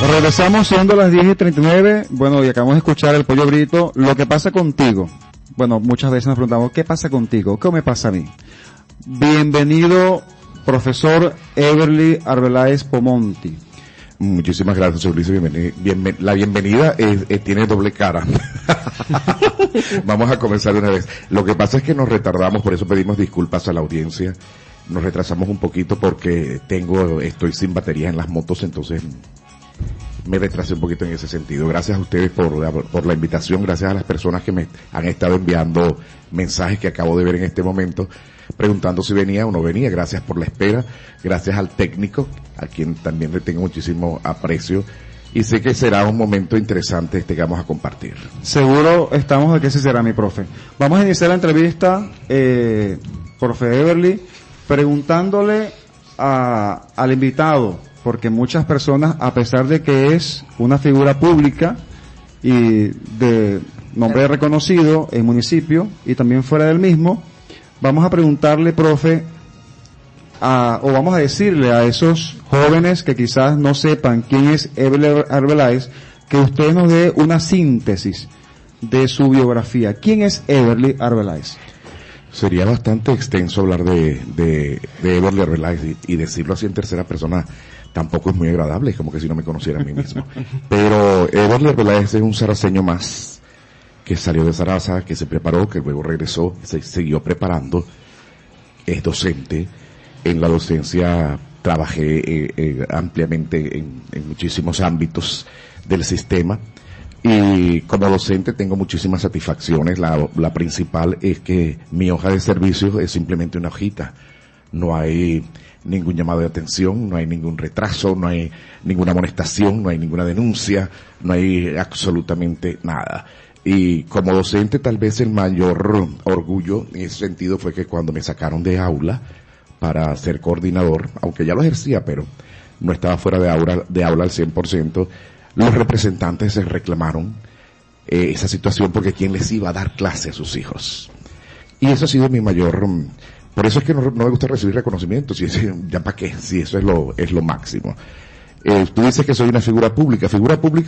Regresamos siendo las 10:39. Bueno, y acabamos de escuchar el Pollo Brito. Lo que pasa contigo. Bueno, muchas veces nos preguntamos, ¿qué pasa contigo? ¿Qué me pasa a mí? Bienvenido, profesor Everly Arbeláez Pomonti. Muchísimas gracias, señor Luis. La bienvenida tiene doble cara. Vamos a comenzar de una vez. Lo que pasa es que nos retardamos, por eso pedimos disculpas a la audiencia. Nos retrasamos un poquito porque estoy sin batería en las motos, entonces me retrasé un poquito en ese sentido. Gracias a ustedes por la invitación, gracias a las personas que me han estado enviando mensajes que acabo de ver en este momento, preguntando si venía o no venía. Gracias por la espera, gracias al técnico, a quien también le tengo muchísimo aprecio, y sé que será un momento interesante que vamos a compartir. Seguro estamos de que ese será, mi profe. Vamos a iniciar la entrevista, profe Everly, preguntándole al invitado, porque muchas personas, a pesar de que es una figura pública y de nombre reconocido en municipio y también fuera del mismo, vamos a preguntarle, profe, o vamos a decirle a esos jóvenes que quizás no sepan quién es Everly Arbeláez, que usted nos dé una síntesis de su biografía. ¿Quién es Everly Arbeláez? Sería bastante extenso hablar de Everly Arbeláez y decirlo así en tercera persona. Tampoco es muy agradable, es como que si no me conociera a mí mismo. Pero Everly Arbeláez es un zaraceño más que salió de Zaraza, que se preparó, que luego regresó, se siguió preparando, es docente. En la docencia trabajé ampliamente en muchísimos ámbitos del sistema, y como docente tengo muchísimas satisfacciones. La principal es que mi hoja de servicios es simplemente una hojita. No hay ningún llamado de atención, no hay ningún retraso, no hay ninguna amonestación, no hay ninguna denuncia, no hay absolutamente nada. Y como docente, tal vez el mayor orgullo en ese sentido fue que cuando me sacaron de aula para ser coordinador, aunque ya lo ejercía, pero no estaba fuera de aula al 100%, los representantes se reclamaron esa situación, porque ¿quién les iba a dar clase a sus hijos? Y eso ha sido mi mayor... Por eso es que no me gusta recibir reconocimiento, ya para qué, si eso es lo máximo. Tú dices que soy una figura pública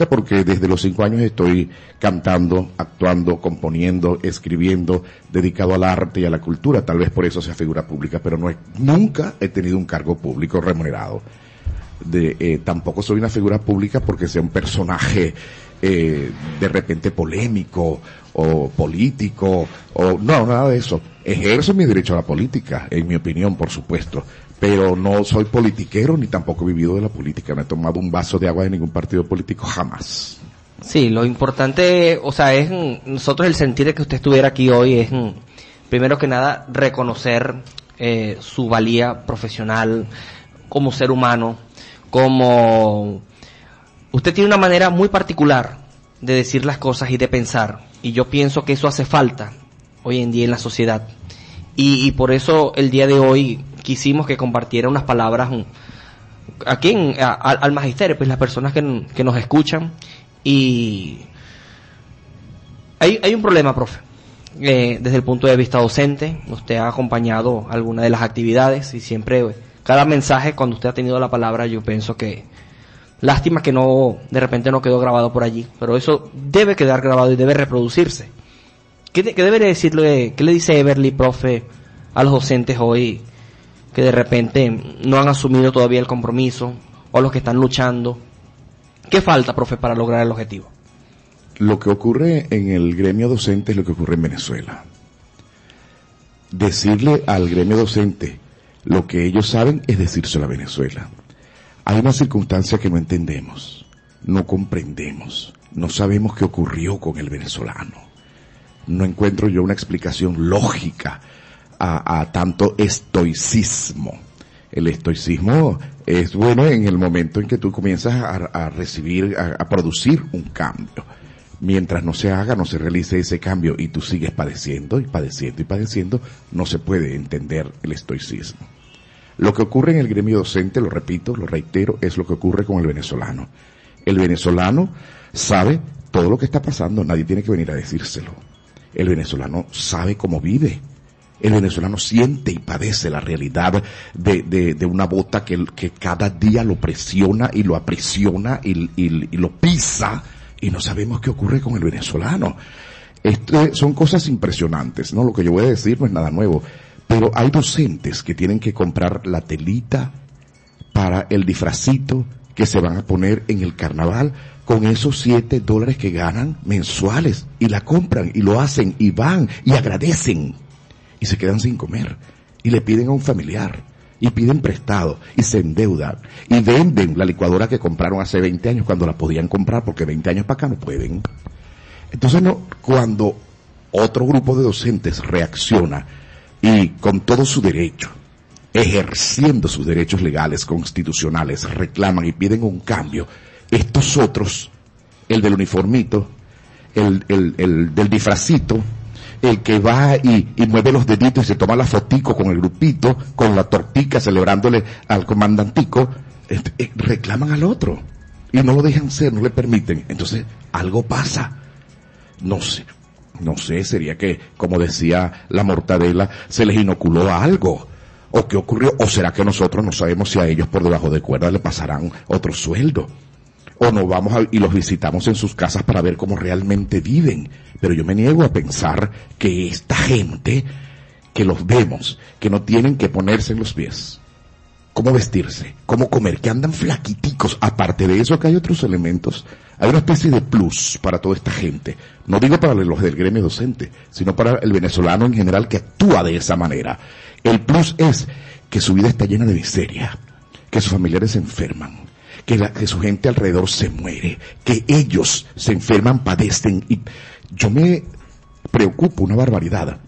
porque desde los 5 años estoy cantando, actuando, componiendo, escribiendo, dedicado al arte y a la cultura. Tal vez por eso sea figura pública, pero nunca he tenido un cargo público remunerado. Tampoco soy una figura pública porque sea un personaje de repente polémico o político, o no, nada de eso. Ejerzo mi derecho a la política, en mi opinión, por supuesto, pero no soy politiquero ni tampoco he vivido de la política. No he tomado un vaso de agua de ningún partido político jamás. Sí, lo importante, o sea, es nosotros el sentir de que usted estuviera aquí hoy es, primero que nada, reconocer su valía profesional como ser humano, como usted tiene una manera muy particular de decir las cosas y de pensar, y yo pienso que eso hace falta hoy en día en la sociedad, y por eso el día de hoy quisimos que compartiera unas palabras aquí al magisterio, pues las personas que nos escuchan. Y hay un problema, profe, desde el punto de vista docente. Usted ha acompañado algunas de las actividades y siempre, cada mensaje, cuando usted ha tenido la palabra, yo pienso que lástima que de repente no quedó grabado por allí, pero eso debe quedar grabado y debe reproducirse. ¿Qué debería decirle, qué le dice Everly, profe, a los docentes hoy que de repente no han asumido todavía el compromiso, o a los que están luchando? ¿Qué falta, profe, para lograr el objetivo? Lo que ocurre en el gremio docente es lo que ocurre en Venezuela. Decirle al gremio docente lo que ellos saben es decírselo a Venezuela. Hay una circunstancia que no entendemos, no comprendemos, no sabemos qué ocurrió con el venezolano. No encuentro yo una explicación lógica a tanto estoicismo. El estoicismo es bueno en el momento en que tú comienzas a recibir, a producir un cambio. Mientras no se haga, no se realice ese cambio y tú sigues padeciendo y padeciendo y padeciendo, no se puede entender el estoicismo. Lo que ocurre en el gremio docente, lo repito, lo reitero, es lo que ocurre con el venezolano. El venezolano sabe todo lo que está pasando, nadie tiene que venir a decírselo. El venezolano sabe cómo vive. El venezolano siente y padece la realidad de una bota que cada día lo presiona y lo aprisiona y lo pisa, y no sabemos qué ocurre con el venezolano. Son cosas impresionantes, ¿no? Lo que yo voy a decir no es nada nuevo, pero hay docentes que tienen que comprar la telita para el disfracito que se van a poner en el carnaval con esos $7 que ganan mensuales, y la compran y lo hacen y van y agradecen, y se quedan sin comer, y le piden a un familiar, y piden prestado, y se endeudan, y venden la licuadora que compraron hace 20 años cuando la podían comprar, porque 20 años para acá no pueden. Entonces, cuando otro grupo de docentes reacciona, y con todo su derecho, ejerciendo sus derechos legales, constitucionales, reclaman y piden un cambio, estos otros, el del uniformito, el del disfracito, el que va y mueve los deditos y se toma la fotico con el grupito, con la tortica celebrándole al comandantico, reclaman al otro y no lo dejan ser, no le permiten. Entonces algo pasa, no sé, sería que, como decía la Mortadela, se les inoculó algo, o qué ocurrió, o será que nosotros no sabemos si a ellos por debajo de cuerda le pasarán otro sueldo, o nos vamos y los visitamos en sus casas para ver cómo realmente viven. Pero yo me niego a pensar que esta gente que los vemos, que no tienen que ponerse en los pies, cómo vestirse, cómo comer, que andan flaquiticos, aparte de eso que hay otros elementos, hay una especie de plus para toda esta gente, no digo para los del gremio docente, sino para el venezolano en general que actúa de esa manera. El plus es que su vida está llena de miseria, que sus familiares se enferman, que su gente alrededor se muere, que ellos se enferman, padecen, y yo me preocupo una barbaridad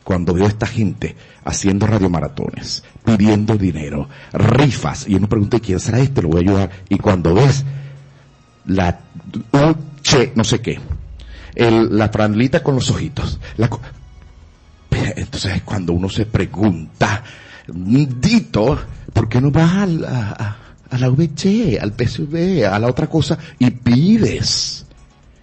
cuando veo a esta gente haciendo radiomaratones, pidiendo dinero, rifas, y uno pregunta, ¿quién será este? Lo voy a ayudar. Y cuando ves no sé qué, la franelita con los ojitos, entonces es cuando uno se pregunta, Dito, ¿por qué no vas a la VC, al PSV, a la otra cosa, y pides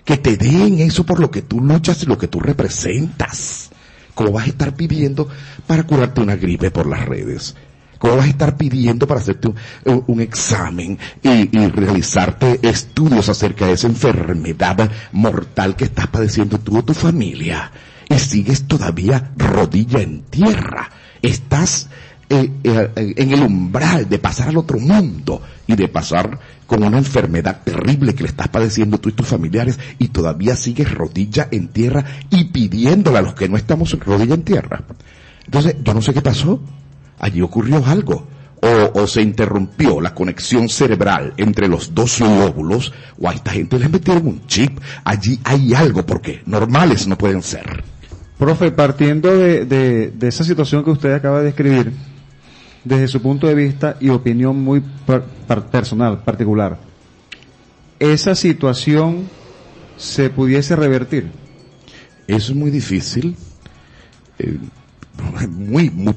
que te den eso por lo que tú luchas y lo que tú representas? ¿Cómo vas a estar pidiendo para curarte una gripe por las redes? ¿Cómo vas a estar pidiendo para hacerte un examen y realizarte estudios acerca de esa enfermedad mortal que estás padeciendo tú o tu familia? Y sigues todavía rodilla en tierra. Estás en el umbral de pasar al otro mundo y de pasar con una enfermedad terrible que le estás padeciendo tú y tus familiares, y todavía sigues rodilla en tierra y pidiéndole a los que no estamos rodilla en tierra. Entonces, yo no sé qué pasó. Allí ocurrió algo. O se interrumpió la conexión cerebral entre los dos lóbulos, o a esta gente les metieron un chip. Allí hay algo, porque normales no pueden ser. Profe, partiendo de esa situación que usted acaba de describir, desde su punto de vista y opinión muy personal, particular, ¿esa situación se pudiese revertir? Eso es muy difícil,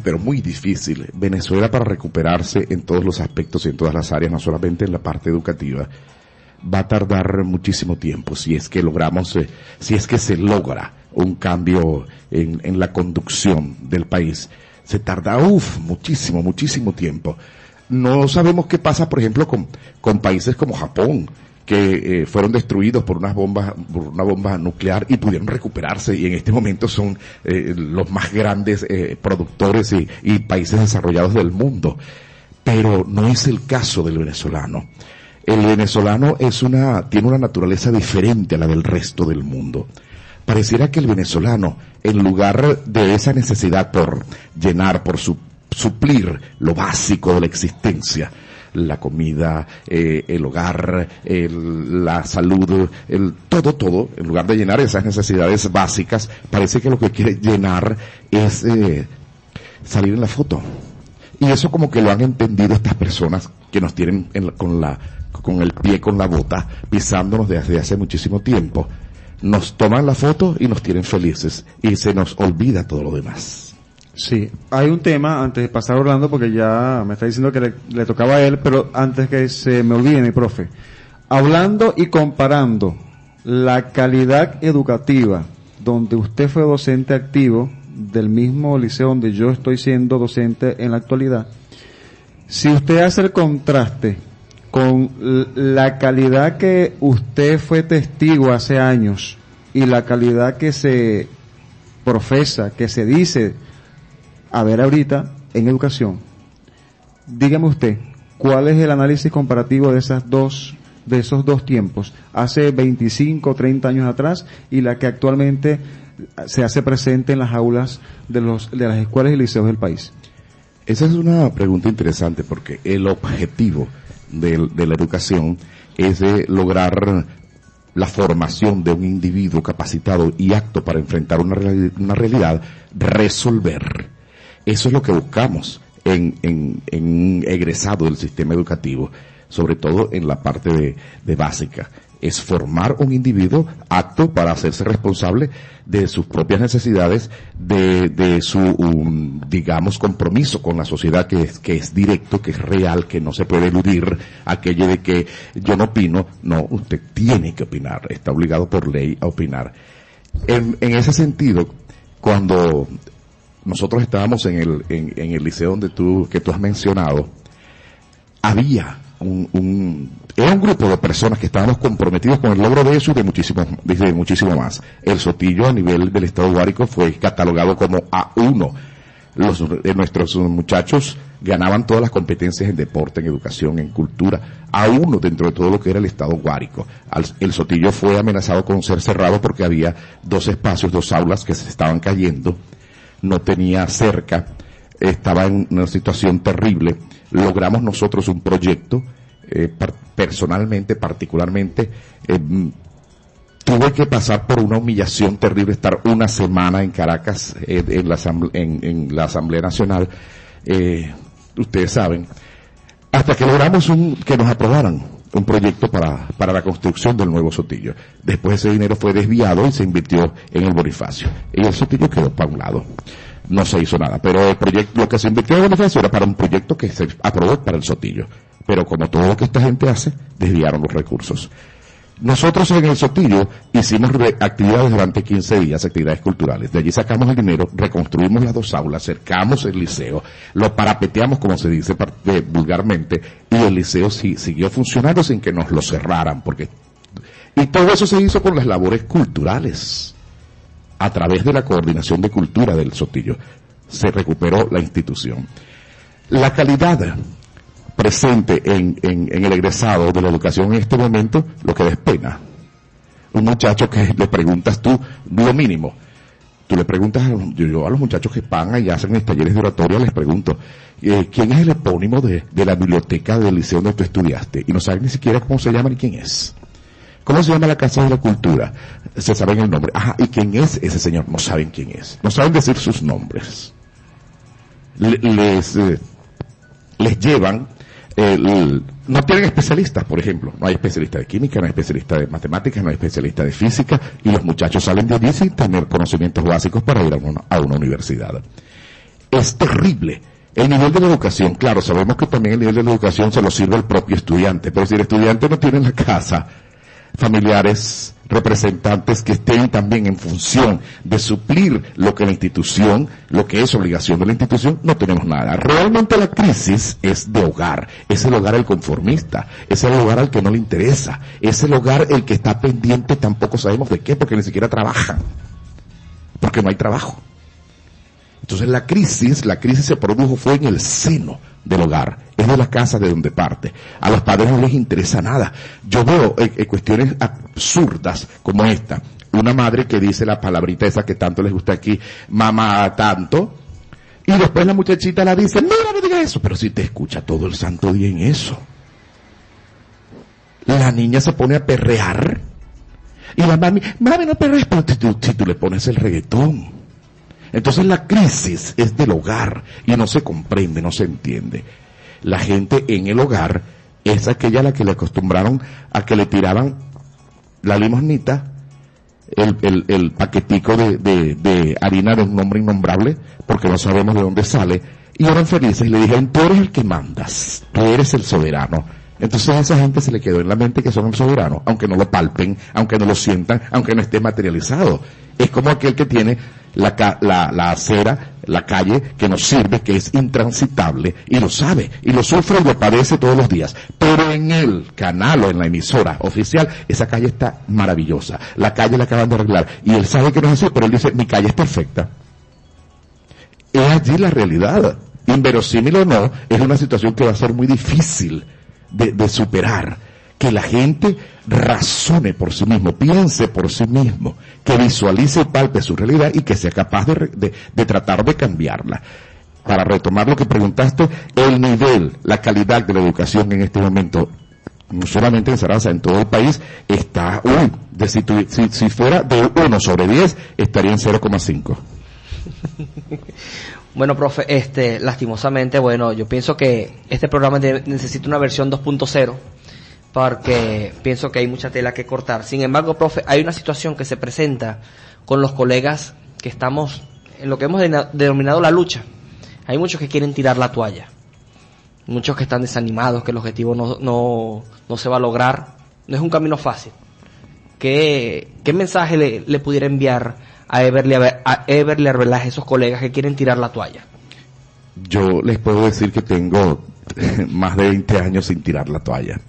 pero muy difícil. Venezuela, para recuperarse en todos los aspectos y en todas las áreas, no solamente en la parte educativa, va a tardar muchísimo tiempo, si es que se logra un cambio en la conducción del país. Se tarda, muchísimo tiempo. No sabemos qué pasa, por ejemplo, con países como Japón, que fueron destruidos por una bomba nuclear y pudieron recuperarse, y en este momento son los más grandes productores y países desarrollados del mundo. Pero no es el caso del venezolano. El venezolano tiene una naturaleza diferente a la del resto del mundo. Pareciera que el venezolano, en lugar de esa necesidad por llenar, por suplir lo básico de la existencia, la comida, el hogar, la salud, todo, en lugar de llenar esas necesidades básicas, parece que lo que quiere llenar es salir en la foto. Y eso como que lo han entendido estas personas que nos tienen con el pie con la bota, pisándonos desde hace muchísimo tiempo. Nos toman la foto y nos tienen felices, y se nos olvida todo lo demás. Sí, hay un tema, antes de pasar a Orlando, porque ya me está diciendo que le tocaba a él, pero antes que se me olvide, mi profe, hablando y comparando la calidad educativa donde usted fue docente activo del mismo liceo donde yo estoy siendo docente en la actualidad, si usted hace el contraste con la calidad que usted fue testigo hace años y la calidad que se profesa, que se dice haber ahorita en educación, dígame usted, ¿cuál es el análisis comparativo de esos dos tiempos, hace 25, 30 años atrás y la que actualmente se hace presente en las aulas de las escuelas y liceos del país? Esa es una pregunta interesante porque el objetivo de la educación es de lograr la formación de un individuo capacitado y apto para enfrentar una realidad, resolver. Eso es lo que buscamos en egresado del sistema educativo, sobre todo en la parte de básica. Es formar un individuo apto para hacerse responsable de sus propias necesidades, de su, digamos, compromiso con la sociedad que es directo, que es real, que no se puede eludir, aquello de que yo no opino. No, usted tiene que opinar, está obligado por ley a opinar. En ese sentido, cuando nosotros estábamos en el liceo que tú has mencionado, había era un grupo de personas que estábamos comprometidos con el logro de eso y de muchísimo más. El Sotillo a nivel del estado Guárico fue catalogado como A1. Nuestros muchachos ganaban todas las competencias en deporte, en educación, en cultura, A1 dentro de todo lo que era el estado Guárico. El Sotillo fue amenazado con ser cerrado porque había 2 espacios, 2 aulas que se estaban cayendo, no tenía cerca, estaba en una situación terrible. Logramos nosotros un proyecto, personalmente, particularmente, tuve que pasar por una humillación terrible, estar una semana en Caracas, en la Asamblea Nacional, ustedes saben, hasta que logramos que nos aprobaran un proyecto para la construcción del nuevo Sotillo. Después ese dinero fue desviado y se invirtió en el Bonifacio. Y el Sotillo quedó para un lado. No se hizo nada, pero el proyecto, lo que se invirtió en el Bonifacio era para un proyecto que se aprobó para el Sotillo. Pero como todo lo que esta gente hace, desviaron los recursos. Nosotros en el Sotillo hicimos actividades durante 15 días, actividades culturales. De allí sacamos el dinero, reconstruimos las 2 aulas, cercamos el liceo, lo parapeteamos, como se dice vulgarmente, y el liceo siguió funcionando sin que nos lo cerraran, y todo eso se hizo con las labores culturales. A través de la coordinación de cultura del Sotillo se recuperó la institución. La calidad presente en el egresado de la educación en este momento, lo que despena. Un muchacho que le preguntas tú lo mínimo. Tú le preguntas yo a los muchachos que pagan y hacen mis talleres de oratoria, les pregunto, ¿quién es el epónimo de la biblioteca del liceo donde tú estudiaste? Y no saben ni siquiera cómo se llama ni quién es. ¿Cómo se llama la Casa de la Cultura? Se saben el nombre. Ajá, ¿y quién es ese señor? No saben quién es. No saben decir sus nombres. Les llevan, no tienen especialistas, por ejemplo. No hay especialista de química, no hay especialista de matemáticas, no hay especialista de física, y los muchachos salen de allí sin tener conocimientos básicos para ir a una universidad. Es terrible. El nivel de la educación, claro, sabemos que también el nivel de la educación se lo sirve el propio estudiante, pero si el estudiante no tiene en la casa familiares, representantes que estén también en función de suplir lo que la institución, lo que es obligación de la institución, no tenemos nada. Realmente la crisis es de hogar, es el hogar el conformista, es el hogar al que no le interesa, es el hogar el que está pendiente, tampoco sabemos de qué, porque ni siquiera trabajan, porque no hay trabajo. Entonces la crisis se produjo, fue en el seno del hogar, es de la casa de donde parte. A los padres no les interesa nada. Yo veo cuestiones absurdas como esta. Una madre que dice la palabrita esa que tanto les gusta aquí, mamá tanto, y después la muchachita la dice, no diga eso, pero si te escucha todo el santo día en eso. La niña se pone a perrear, y la mami no perrees, pero si tú le pones el reggaetón. Entonces la crisis es del hogar y no se comprende, no se entiende. La gente en el hogar es aquella a la que le acostumbraron a que le tiraban la limosnita, el paquetico de harina de un nombre innombrable, porque no sabemos de dónde sale, y eran felices y le dijeron, tú eres el que mandas, tú eres el soberano. Entonces a esa gente se le quedó en la mente que son el soberano, aunque no lo palpen, aunque no lo sientan, aunque no esté materializado. Es como aquel que tiene la acera, la calle que nos sirve, que es intransitable, y lo sabe, y lo sufre y lo padece todos los días. Pero en el canal o en la emisora oficial, esa calle está maravillosa. La calle la acaban de arreglar. Y él sabe que no es así, pero él dice, mi calle es perfecta. Es allí la realidad. Inverosímil o no, es una situación que va a ser muy difícil de superar. Que la gente razone por sí mismo, piense por sí mismo, que visualice y palpe su realidad y que sea capaz de tratar de cambiarla. Para retomar lo que preguntaste, el nivel, la calidad de la educación en este momento, no solamente en Sarasa, en todo el país, está, si fuera de 1/10, estaría en 0,5. Bueno, profe, lastimosamente, bueno, yo pienso que este programa necesita una versión 2.0, porque pienso que hay mucha tela que cortar. Sin embargo, profe, hay una situación que se presenta con los colegas que estamos en lo que hemos denominado la lucha. Hay muchos que quieren tirar la toalla, muchos que están desanimados, que el objetivo no se va a lograr. No es un camino fácil. ¿Qué mensaje le pudiera enviar a Everly Arbeláez, esos colegas que quieren tirar la toalla? Yo les puedo decir que tengo más de 20 años sin tirar la toalla.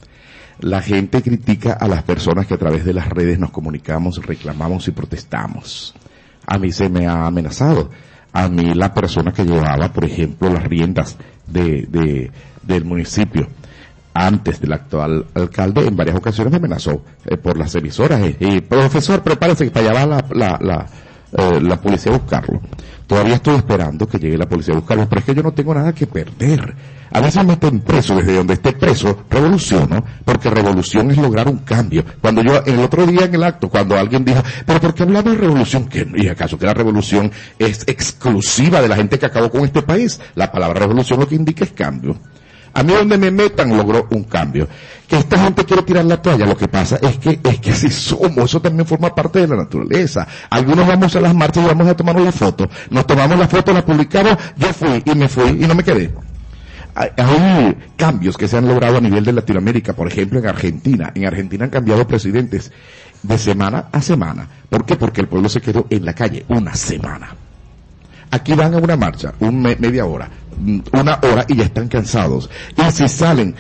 La gente critica a las personas que a través de las redes nos comunicamos, reclamamos y protestamos. A mí se me ha amenazado. A mí la persona que llevaba, por ejemplo, las riendas del municipio, antes del actual alcalde, en varias ocasiones me amenazó por las emisoras. Profesor, prepárese que para allá va la policía a buscarlo. Todavía estoy esperando que llegue la policía a buscarlo, pero es que yo no tengo nada que perder. A veces me meten preso, desde donde esté preso, revoluciono, porque revolución es lograr un cambio. Cuando yo, el otro día en el acto, cuando alguien dijo, pero ¿por qué hablamos de revolución? ¿Y acaso que la revolución es exclusiva de la gente que acabó con este país? La palabra revolución lo que indica es cambio. A mí donde me metan logró un cambio. Que esta gente quiere tirar la toalla, lo que pasa es que así somos, eso también forma parte de la naturaleza. Algunos vamos a las marchas y vamos a tomarnos la foto. Nos tomamos la foto, la publicamos, yo fui y me fui y no me quedé. Hay cambios que se han logrado a nivel de Latinoamérica, por ejemplo en Argentina. En Argentina han cambiado presidentes de semana a semana. ¿Por qué? Porque el pueblo se quedó en la calle una semana. Aquí van a una marcha, media hora, 1 hora y ya están cansados. Y si salen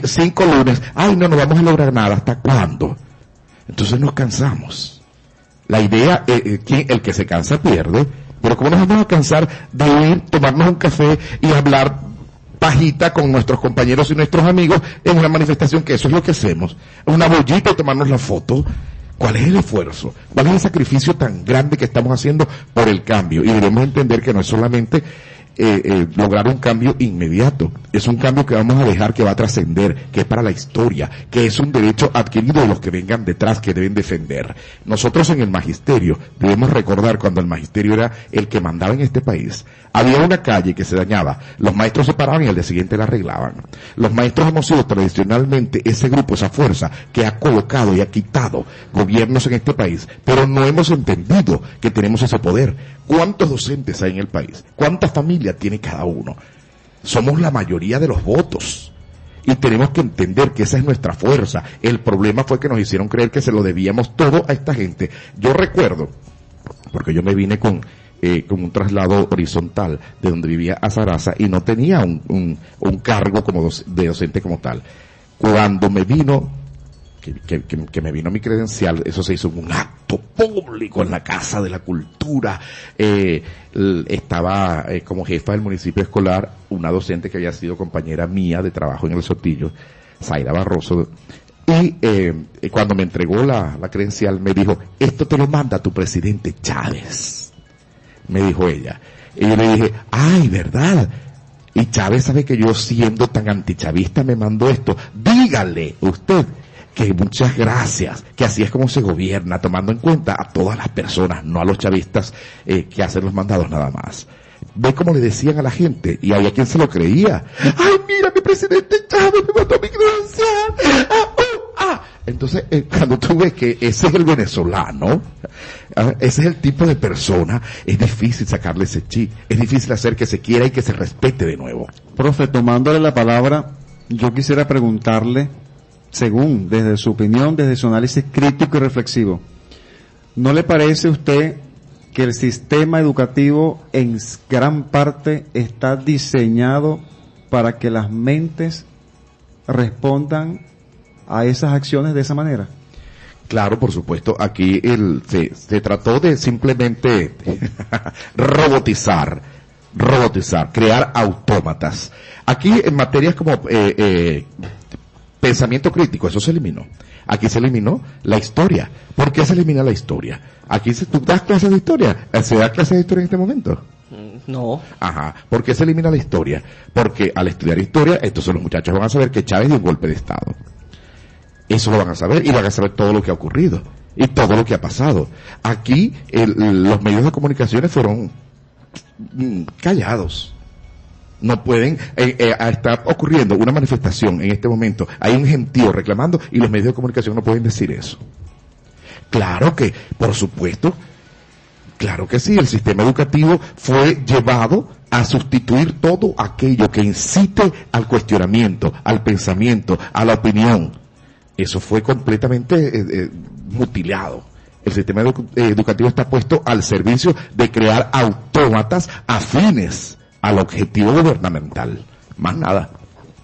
5 lunes, no vamos a lograr nada, ¿hasta cuándo? Entonces nos cansamos. La idea, el que se cansa pierde, pero ¿cómo nos vamos a cansar de ir, tomarnos un café y hablar pajita con nuestros compañeros y nuestros amigos en una manifestación, que eso es lo que hacemos? Una bollita y tomarnos la foto. ¿Cuál es el esfuerzo? ¿Cuál es el sacrificio tan grande que estamos haciendo por el cambio? Y debemos entender que no es solamente lograr un cambio inmediato, es un cambio que vamos a dejar, que va a trascender, que es para la historia, que es un derecho adquirido de los que vengan detrás, que deben defender. Nosotros en el magisterio debemos recordar cuando el magisterio era el que mandaba en este país. Había una calle que se dañaba, los maestros se paraban y al día siguiente la arreglaban. Los maestros hemos sido tradicionalmente ese grupo, esa fuerza que ha colocado y ha quitado gobiernos en este país, pero no hemos entendido que tenemos ese poder. ¿Cuántos docentes hay en el país? ¿Cuántas familias tiene cada uno? Somos la mayoría de los votos. Y tenemos que entender que esa es nuestra fuerza. El problema fue que nos hicieron creer que se lo debíamos todo a esta gente. Yo recuerdo, porque yo me vine con un traslado horizontal de donde vivía a Sarasa y no tenía un cargo como de docente como tal. Cuando me vino, que me vino mi credencial, eso se hizo en un acto público en la Casa de la Cultura. Estaba como jefa del municipio escolar una docente que había sido compañera mía de trabajo en el Sotillo, Zaira Barroso, y cuando me entregó la credencial me dijo, esto te lo manda tu presidente Chávez, me dijo ella. Y yo le dije, ay, ¿verdad? Y Chávez sabe que yo, siendo tan antichavista, me mandó esto. Dígale usted que muchas gracias, que así es como se gobierna, tomando en cuenta a todas las personas, no a los chavistas que hacen los mandados nada más. Ve cómo le decían a la gente, y había quien se lo creía. ¡Ay, mira, mi presidente Chávez me mandó mi credencial! Entonces, cuando tú ves que ese es el venezolano, ese es el tipo de persona, es difícil sacarle ese chip, es difícil hacer que se quiera y que se respete de nuevo. Profe, tomándole la palabra, yo quisiera preguntarle, según, desde su opinión, desde su análisis crítico y reflexivo, ¿no le parece a usted que el sistema educativo en gran parte está diseñado para que las mentes respondan a esas acciones de esa manera? Claro, por supuesto, aquí se trató de simplemente robotizar, crear autómatas. Aquí en materias como pensamiento crítico, eso se eliminó. Aquí se eliminó la historia. ¿Por qué se elimina la historia? Aquí ¿tú das clases de historia? ¿Se da clases de historia en este momento? No. Ajá. ¿Por qué se elimina la historia? Porque al estudiar historia, entonces los muchachos van a saber que Chávez dio un golpe de Estado. Eso lo van a saber y van a saber todo lo que ha ocurrido y todo lo que ha pasado. Aquí los medios de comunicaciones fueron callados. No pueden, está ocurriendo una manifestación en este momento, hay un gentío reclamando y los medios de comunicación no pueden decir eso. Claro que, por supuesto, claro que sí, el sistema educativo fue llevado a sustituir todo aquello que incite al cuestionamiento, al pensamiento, a la opinión. Eso fue completamente mutilado. El sistema educativo está puesto al servicio de crear autómatas afines al objetivo gubernamental. Más nada.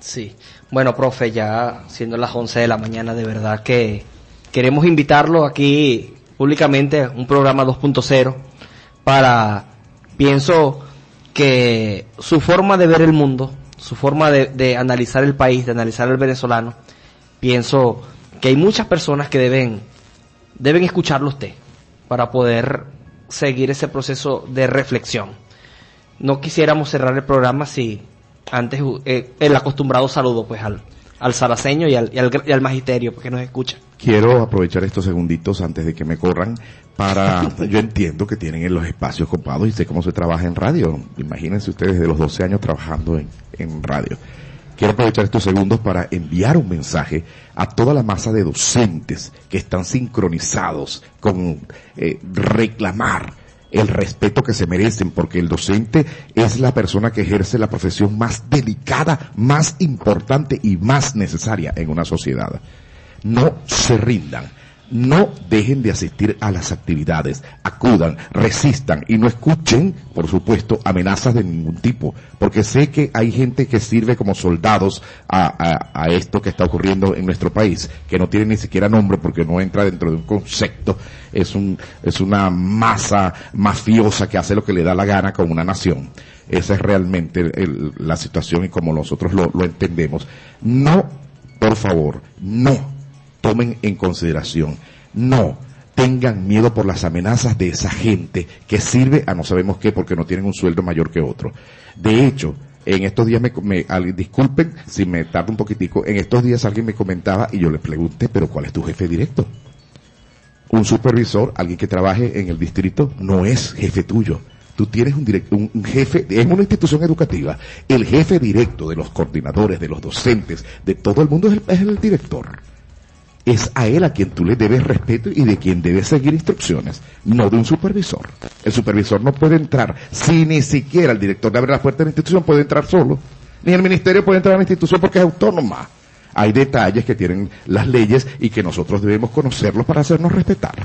Sí. Bueno, profe, ya siendo las 11 de la mañana, de verdad que queremos invitarlo aquí públicamente a un programa 2.0 pienso que su forma de ver el mundo, su forma de analizar el país, de analizar al venezolano, pienso que hay muchas personas que deben escucharlo a usted para poder seguir ese proceso de reflexión. No quisiéramos cerrar el programa si antes el acostumbrado saludo pues al saraceño y al magisterio porque nos escucha. Quiero aprovechar estos segunditos antes de que me corran yo entiendo que tienen los espacios copados y sé cómo se trabaja en radio. Imagínense ustedes desde los 12 años trabajando en radio. Quiero aprovechar estos segundos para enviar un mensaje a toda la masa de docentes que están sincronizados con reclamar el respeto que se merecen, porque el docente es la persona que ejerce la profesión más delicada, más importante y más necesaria en una sociedad. No se rindan. No dejen de asistir a las actividades, acudan, resistan y no escuchen, por supuesto, amenazas de ningún tipo, porque sé que hay gente que sirve como soldados a esto que está ocurriendo en nuestro país, que no tiene ni siquiera nombre porque no entra dentro de un concepto, es una masa mafiosa que hace lo que le da la gana con una nación. Esa es realmente la situación y como nosotros lo entendemos. No, por favor, no tomen en consideración, no tengan miedo por las amenazas de esa gente que sirve a no sabemos qué porque no tienen un sueldo mayor que otro. De hecho, en estos días disculpen si me tardo un poquitico, en estos días alguien me comentaba y yo le pregunté, pero ¿cuál es tu jefe directo? Un supervisor, alguien que trabaje en el distrito, no es jefe tuyo. Tú tienes un jefe, en una institución educativa, el jefe directo de los coordinadores, de los docentes, de todo el mundo es el director. Es a él a quien tú le debes respeto y de quien debes seguir instrucciones, no de un supervisor. El supervisor no puede entrar, si ni siquiera el director le abre la puerta de la institución puede entrar solo, ni el ministerio puede entrar a la institución porque es autónoma. Hay detalles que tienen las leyes y que nosotros debemos conocerlos para hacernos respetar.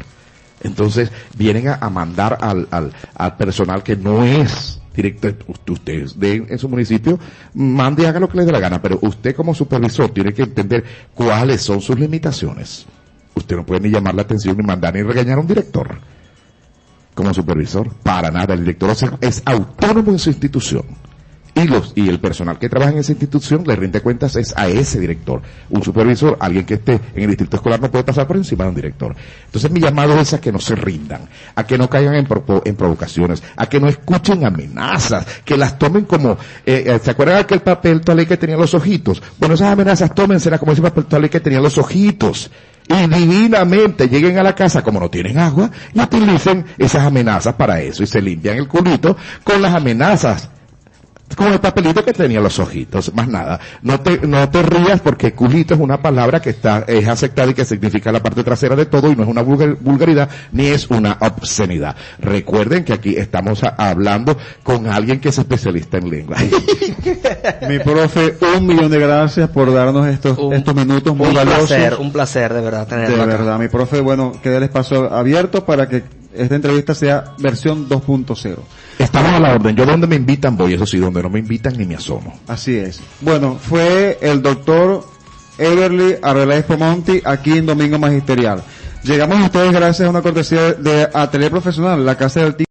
Entonces vienen a mandar al personal que no es directo. Usted en su municipio mande y haga lo que le dé la gana, pero usted como supervisor tiene que entender cuáles son sus limitaciones. Usted no puede ni llamar la atención, ni mandar, ni regañar a un director como supervisor, para nada. El director es autónomo en su institución y el personal que trabaja en esa institución le rinde cuentas es a ese director. Un supervisor, alguien que esté en el distrito escolar, no puede pasar por encima de un director. Entonces mi llamado es a que no se rindan, a que no caigan en provocaciones, a que no escuchen amenazas, que las tomen como, ¿se acuerdan de aquel papel toalé que tenía los ojitos? Bueno, esas amenazas tómenselas como ese papel toalé que tenía los ojitos. Y divinamente lleguen a la casa como no tienen agua y utilicen esas amenazas para eso y se limpian el culito con las amenazas. Con el papelito que tenía los ojitos, más nada. No te rías porque culito es una palabra que es aceptada y que significa la parte trasera de todo y no es una vulgaridad ni es una obscenidad. Recuerden que aquí estamos hablando con alguien que es especialista en lengua. Mi profe, 1.000.000 de gracias por darnos estos minutos muy valiosos. Un placer de verdad tenerlo de acá. verdad, mi profe, bueno, queda el espacio abierto para que esta entrevista sea versión 2.0. Estamos a la orden. Yo donde me invitan voy, eso sí, donde no me invitan ni me asomo. Así es. Bueno, fue el doctor Everly Arbeláez Pomonti aquí en Domingo Magisterial. Llegamos a ustedes gracias a una cortesía de Atelier Profesional, la Casa del Tigre.